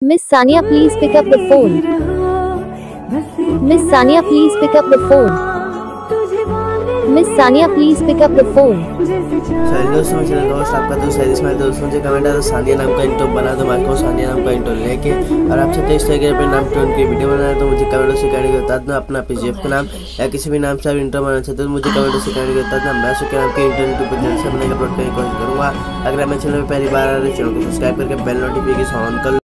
Miss Sania, please pick up the phone. Miss Sania, please pick up the phone. Miss Sania, please pick up the phone. सारे दोस्तों मेरे दोस्त आपका दोस्त है इसमें दोस्तों से कमेंट आता सानिया नाम का इंट्रो बना दो मार्को सानिया नाम का इंट्रो लेके और आप चाहते इस तरह के अपने नाम टोन की वीडियो बनाना है तो मुझे कमेंटों से कहने को बता दो अपना पीजीएफ का नाम या किसी भी नाम से आप इंट्रो बनाना चाहते हो तो मुझे कमेंटों से कहने को बता दो मैं उसके नाम के इंट्रो यूट्यूब पर जल्द से बनाने का अपलोड करने की कोशिश करूँगा। अगर मैं चैनल में पहली बार आ रहे चैनल को सब्सक्राइब करके बेल नोटिफिकेशन ऑन कर